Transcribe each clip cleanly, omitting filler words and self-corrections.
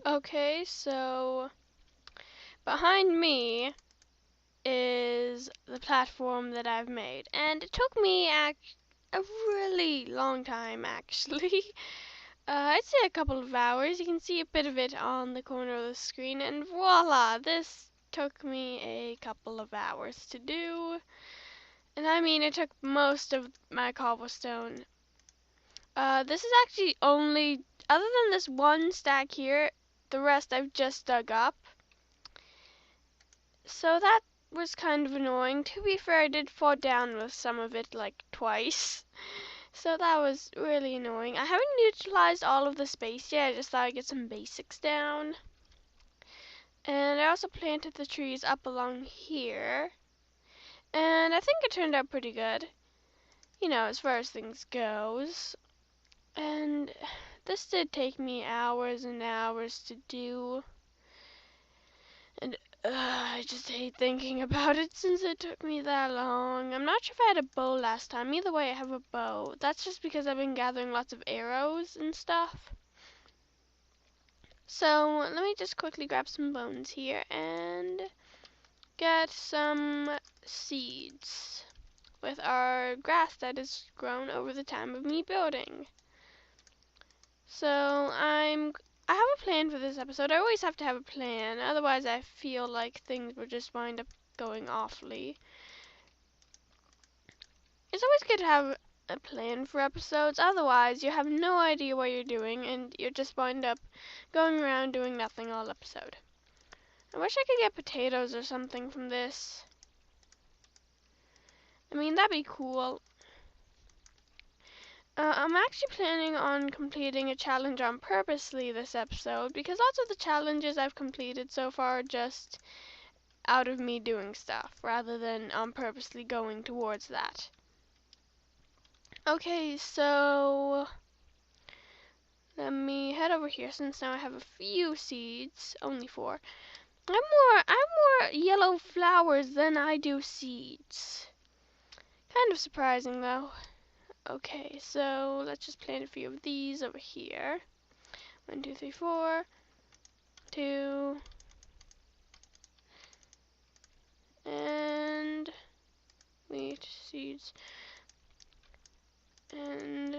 Okay, so behind me is the platform that I've made, and it took me a really long time actually. I'd say a couple of hours. You can see a bit of it on the corner of the screen, and voila, this took me a couple of hours to do. And I mean, it took most of my cobblestone. This is actually only, other than this one stack here, the rest I've just dug up. So that was kind of annoying. To be fair, I did fall down with some of it like twice. So that was really annoying. I haven't utilized all of the space yet. I just thought I'd get some basics down. And I also planted the trees up along here. And I think it turned out pretty good. You know, as far as things goes. And this did take me hours and hours to do. And I just hate thinking about it since it took me that long. I'm not sure if I had a bow last time. Either way, I have a bow. That's just because I've been gathering lots of arrows and stuff. So let me just quickly grab some bones here and get some seeds with our grass that has grown over the time of me building. So I have a plan for this episode. I always have to have a plan, otherwise I feel like things will just wind up going awfully. It's always good to have a plan for episodes, otherwise you have no idea what you're doing and you just wind up going around doing nothing all episode. I wish I could get potatoes or something from this. I mean, that'd be cool. I'm actually planning on completing a challenge on purposely this episode because lots of the challenges I've completed so far are just out of me doing stuff rather than purposely going towards that. Okay, so let me head over here since now I have a few seeds, only 4. I have more yellow flowers than I do seeds. Kind of surprising though. Okay, so let's just plant a few of these over here. 1, 2, 3, 4. 2. And wheat seeds. And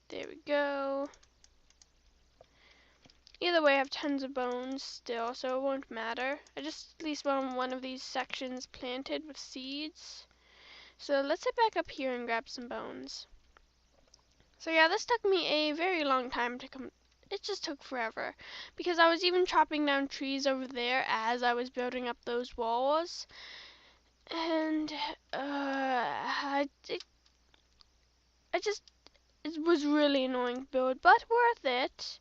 there we go. Either way, I have tons of bones still, so it won't matter. I just at least want one of these sections planted with seeds. So let's head back up here and grab some bones. So yeah, this took me a very long time to come. It just took forever because I was even chopping down trees over there as I was building up those walls, and it was really annoying to build, but worth it.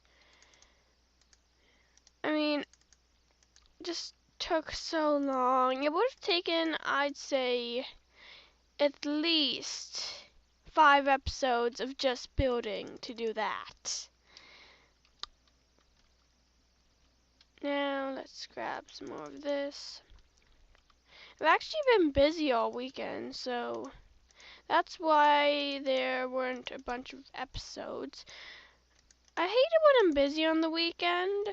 I mean, it just took so long. It would have taken, I'd say, at least 5 episodes of just building to do that. Now, let's grab some more of this. I've actually been busy all weekend, so that's why there weren't a bunch of episodes. I hate it when I'm busy on the weekend,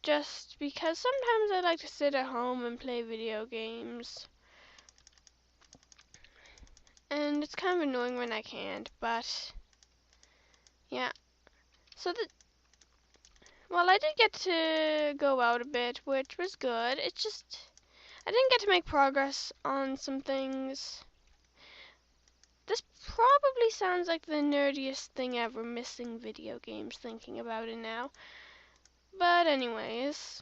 just because sometimes I like to sit at home and play video games. And it's kind of annoying when I can't, but yeah. So well, I did get to go out a bit, which was good. It's just I didn't get to make progress on some things. This probably sounds like the nerdiest thing ever, missing video games, thinking about it now. But anyways,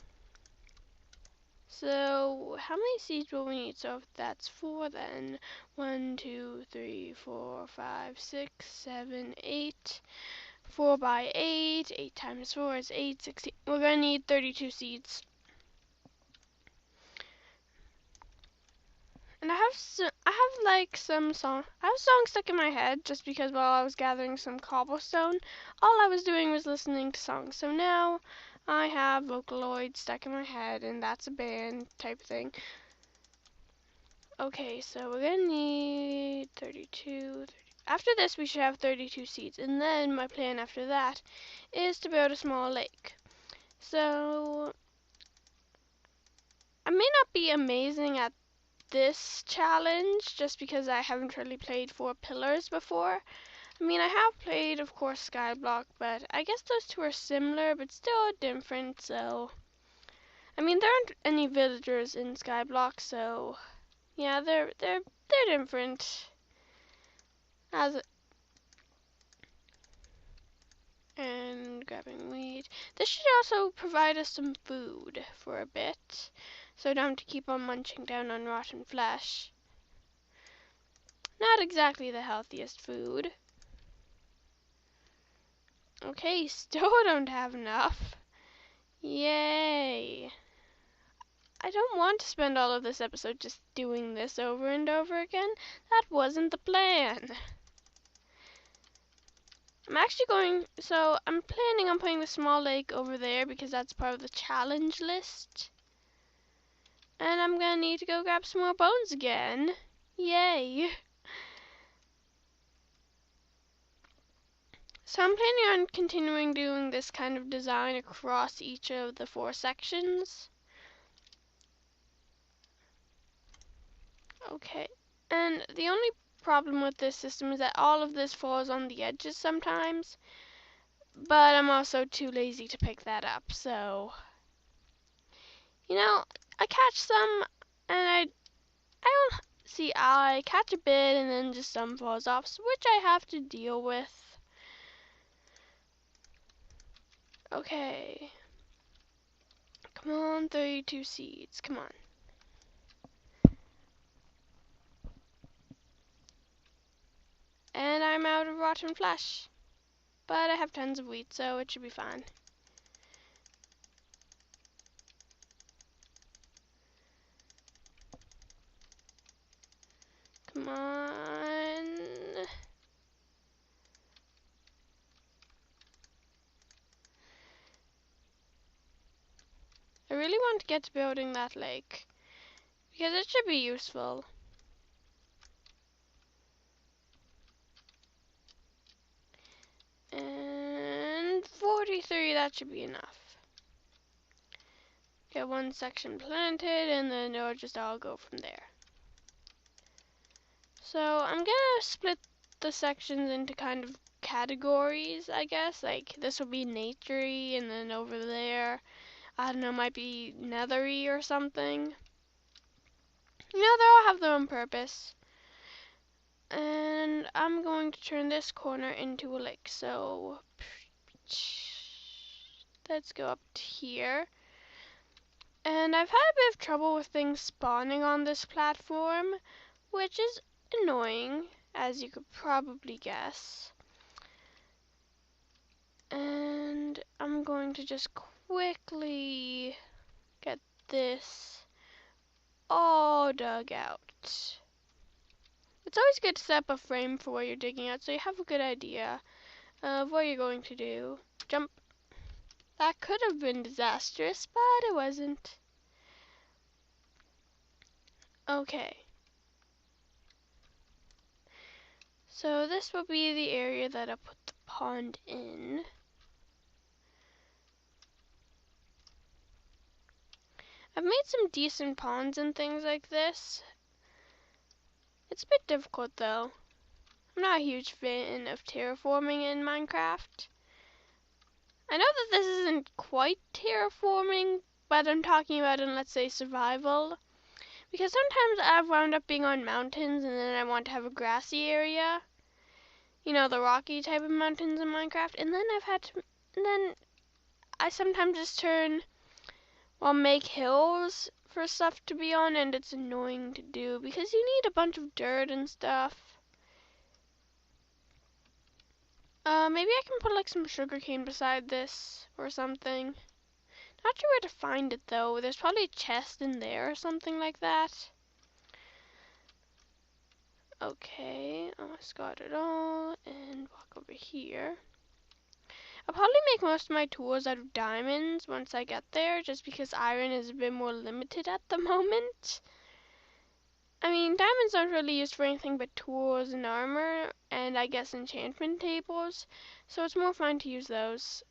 so how many seeds will we need? So if that's 4, then 1, 2, 3, 4, 5, 6, 7, 8. 4 by 8. 8 times 4 is 8, 16. We're gonna need 32 seeds. And I have like some song. I have songs stuck in my head just because while I was gathering some cobblestone, all I was doing was listening to songs. So now I have Vocaloid stuck in my head, and that's a band type thing. Okay, so we're gonna need 32. after this we should have 32 seeds, and then my plan after that is to build a small lake. So I may not be amazing at this challenge just because I haven't really played 4 pillars before. I mean, I have played, of course, Skyblock, but I guess those two are similar, but still different, so... I mean, there aren't any villagers in Skyblock, so... Yeah, they're different. And grabbing wheat. This should also provide us some food for a bit, so I don't have to keep on munching down on rotten flesh. Not exactly the healthiest food. Okay, still don't have enough. Yay. I don't want to spend all of this episode just doing this over and over again. That wasn't the plan. I'm planning on putting the small lake over there because that's part of the challenge list. And I'm gonna need to go grab some more bones again. Yay. So I'm planning on continuing doing this kind of design across each of the 4 sections. Okay, and the only problem with this system is that all of this falls on the edges sometimes, but I'm also too lazy to pick that up, so, you know, I catch some, and I catch a bit, and then just some falls off, which I have to deal with. Okay, come on, 32 seeds, come on. And I'm out of rotten flesh. But I have tons of wheat, so it should be fine. Come on. I really want to get to building that lake, because it should be useful. And 43, that should be enough. Get 1 section planted, and then it'll just all go from there. So I'm gonna split the sections into kind of categories, I guess. Like, this will be naturey, and then over there, I don't know, might be nethery or something. You know, they all have their own purpose. And I'm going to turn this corner into a lake. So let's go up to here. And I've had a bit of trouble with things spawning on this platform, which is annoying, as you could probably guess. And I'm going to just quickly get this all dug out. It's always good to set up a frame for what you're digging out so you have a good idea of what you're going to do. Jump. That could have been disastrous, but it wasn't. Okay. So this will be the area that I'll put the pond in. I've made some decent ponds and things like this. It's a bit difficult though. I'm not a huge fan of terraforming in Minecraft. I know that this isn't quite terraforming, but I'm talking about in, let's say, survival. Because sometimes I've wound up being on mountains and then I want to have a grassy area. You know, the rocky type of mountains in Minecraft. And then I sometimes just make hills for stuff to be on, and it's annoying to do because you need a bunch of dirt and stuff. Maybe I can put like some sugarcane beside this or something. Not sure where to find it though. There's probably a chest in there or something like that. Okay, almost got it all, and walk over here. I'll probably make most of my tools out of diamonds once I get there, just because iron is a bit more limited at the moment. I mean, diamonds aren't really used for anything but tools and armor, and I guess enchantment tables, so it's more fun to use those.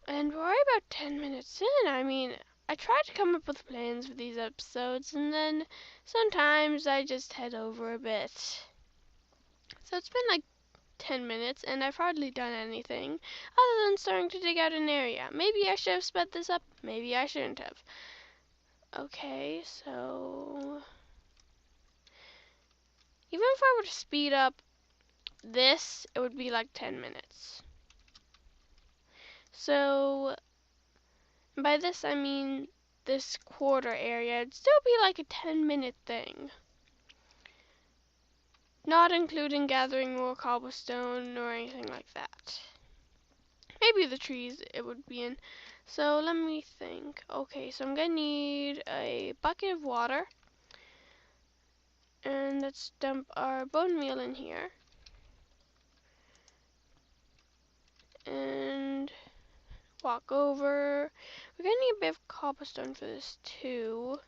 And we're already about 10 minutes in. I mean, I try to come up with plans for these episodes, and then sometimes I just head over a bit. So it's been like 10 minutes, and I've hardly done anything other than starting to dig out an area. Maybe I should have sped this up, maybe I shouldn't have. Okay, so even if I were to speed up this, it would be like 10 minutes. So by this I mean this quarter area. It'd still be like a 10-minute thing. Not including gathering more cobblestone or anything like that. Maybe the trees it would be in. So let me think. Okay, so I'm gonna need a bucket of water. And let's dump our bone meal in here. And walk over. We're gonna need a bit of cobblestone for this too.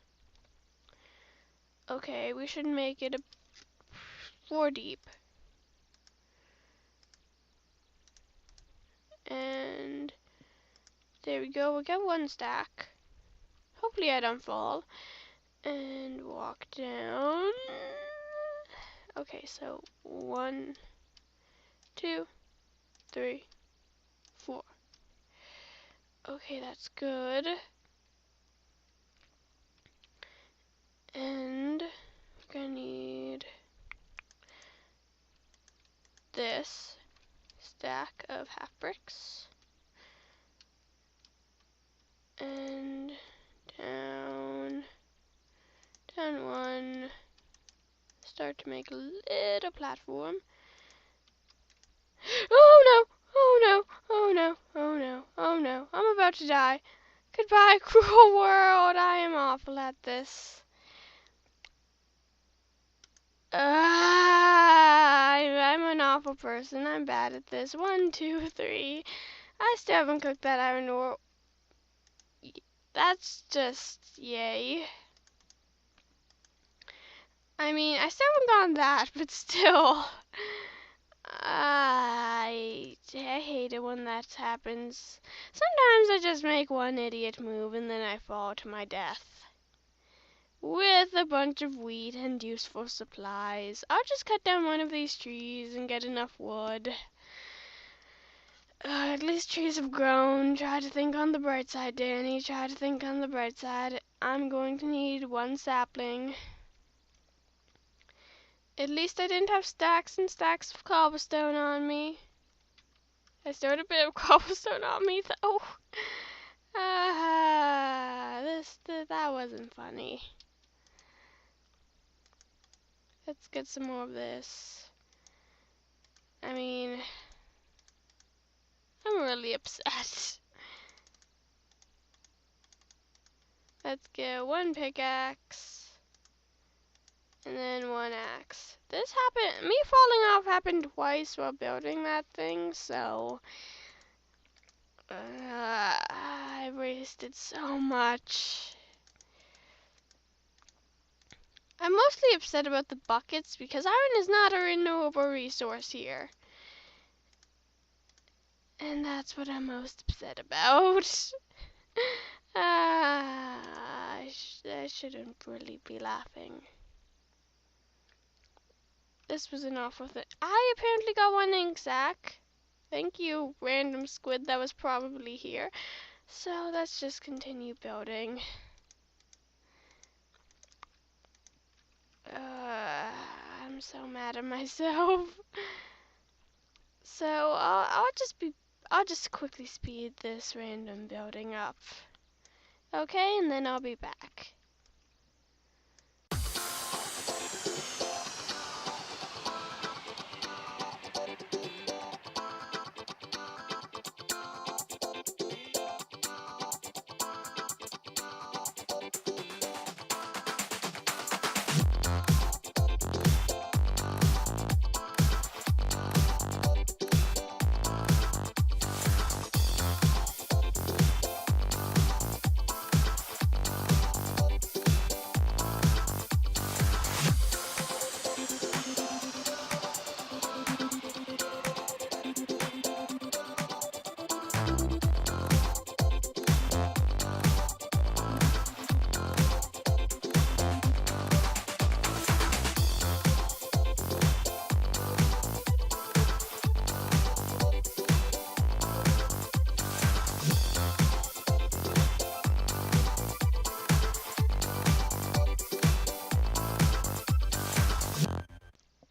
Okay, we should make it a 4 deep. And there we go, we got 1 stack. Hopefully I don't fall. And walk down. Okay, so 1, 2, 3, 4. Okay, that's good. And we're gonna need this stack of half bricks. And down 1. Start to make a little platform. Oh no! Oh no! Oh no! Oh no! Oh no! I'm about to die. Goodbye, cruel world. I am awful at this. I'm an awful person. I'm bad at this. 1, 2, 3. I still haven't cooked that iron ore. That's just yay. I mean, I still haven't gotten that, but still. I hate it when that happens. Sometimes I just make one idiot move and then I fall to my death. With a bunch of wheat and useful supplies. I'll just cut down one of these trees and get enough wood. At least trees have grown. Try to think on the bright side, Danny. Try to think on the bright side. I'm going to need 1 sapling. At least I didn't have stacks and stacks of cobblestone on me. I still had a bit of cobblestone on me, though. That wasn't funny. Let's get some more of this. I mean, I'm really upset. Let's get 1 pickaxe. And then 1 axe. This happened, me falling off happened twice while building that thing, so I wasted so much. I'm mostly upset about the buckets because iron is not a renewable resource here. And that's what I'm most upset about. I shouldn't really be laughing. This was an awful thing. I apparently got 1 ink sack. Thank you, random squid that was probably here. So let's just continue building. I'm so mad at myself. So I'll just quickly speed this random building up. Okay, and then I'll be back.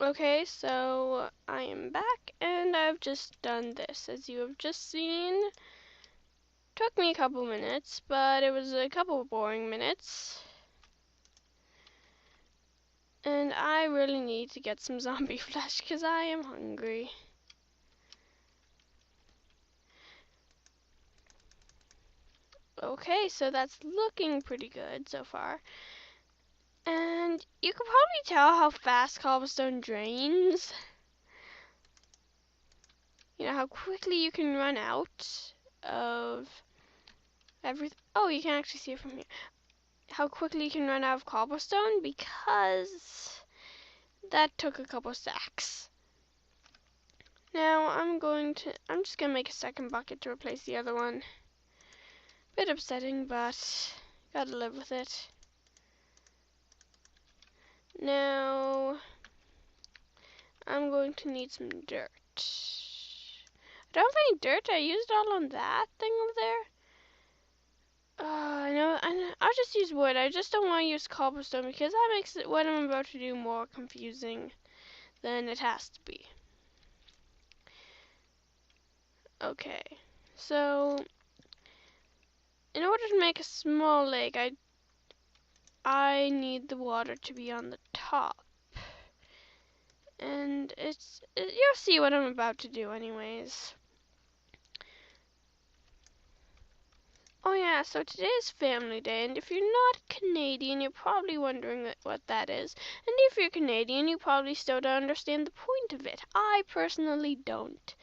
Okay, so I am back and I've just done this. As you have just seen, took me a couple minutes, but it was a couple boring minutes. And I really need to get some zombie flesh because I am hungry. Okay, so that's looking pretty good so far. And you can probably tell how fast cobblestone drains. You know, how quickly you can run out of everything. Oh, you can actually see it from here. How quickly you can run out of cobblestone because that took a couple stacks. Now I'm just gonna make a second bucket to replace the other one. Bit upsetting, but gotta live with it. Now I'm going to need some dirt. I don't have any dirt. I used it all on that thing over there. I know. I'll just use wood. I just don't want to use cobblestone because that makes what I'm about to do more confusing than it has to be. Okay, so in order to make a small lake, I need the water to be on the top. And you'll see what I'm about to do anyways. Oh yeah, so today is Family Day, and if you're not Canadian, you're probably wondering what that is. And if you're Canadian, you probably still don't understand the point of it. I personally don't.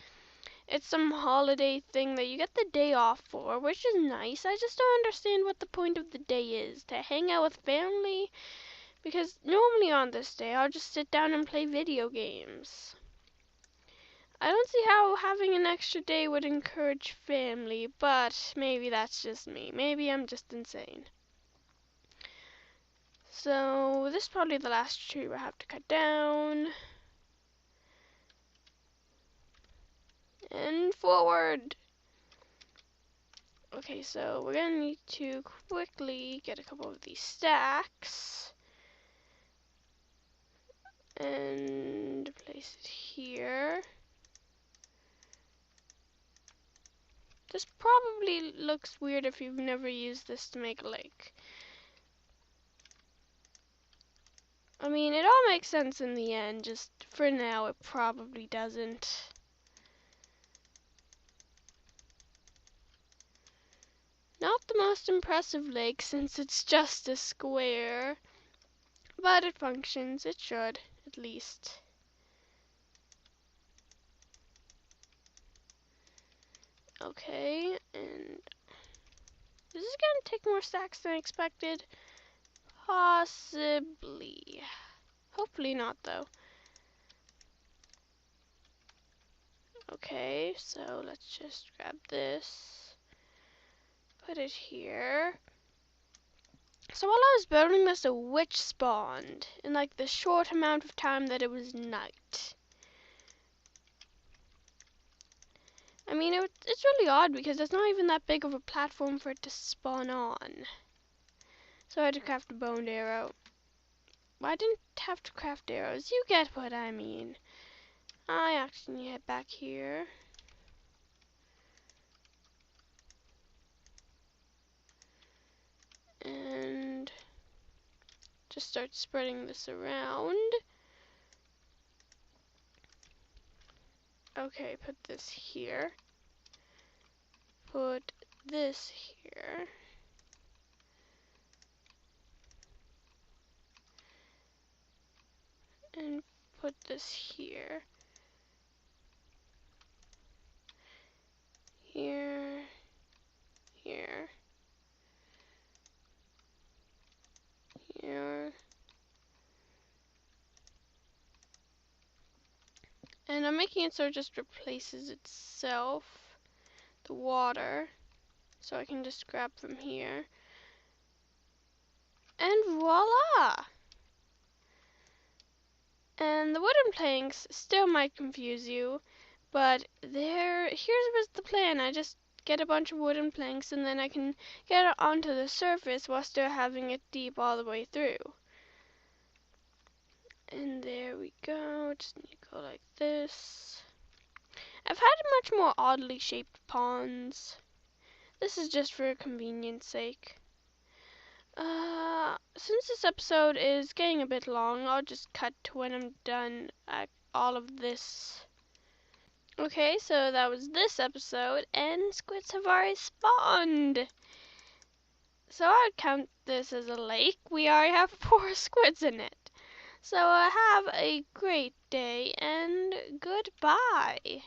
It's some holiday thing that you get the day off for, which is nice. I just don't understand what the point of the day is. To hang out with family? Because normally on this day, I'll just sit down and play video games. I don't see how having an extra day would encourage family, but maybe that's just me. Maybe I'm just insane. So this is probably the last tree I have to cut down. And forward! Okay, so we're gonna need to quickly get a couple of these stacks. And place it here. This probably looks weird if you've never used this to make a lake. I mean, it all makes sense in the end, just for now it probably doesn't. Not the most impressive lake since it's just a square, but it functions, it should, at least. Okay, and this is gonna take more stacks than I expected. Possibly. Hopefully not, though. Okay, so let's just grab this. Put it here. So while I was building this, a witch spawned in like the short amount of time that it was night. I mean, it's really odd because there's not even that big of a platform for it to spawn on. So I had to craft a boned arrow. Well, I didn't have to craft arrows. You get what I mean. I actually need to head back here. And just start spreading this around. Okay, put this here. Put this here. And put this here. Here. Here. Here. And I'm making it so it just replaces itself, the water, so I can just grab from here. And voila! And the wooden planks still might confuse you, but here's the plan. I just get a bunch of wooden planks and then I can get it onto the surface while still having it deep all the way through. And there we go. Just need to go like this. I've had much more oddly shaped ponds. This is just for convenience sake. Since this episode is getting a bit long, I'll just cut to when I'm done all of this. Okay, so that was this episode, and squids have already spawned. So I'd count this as a lake. We already have 4 squids in it. So have a great day, and goodbye.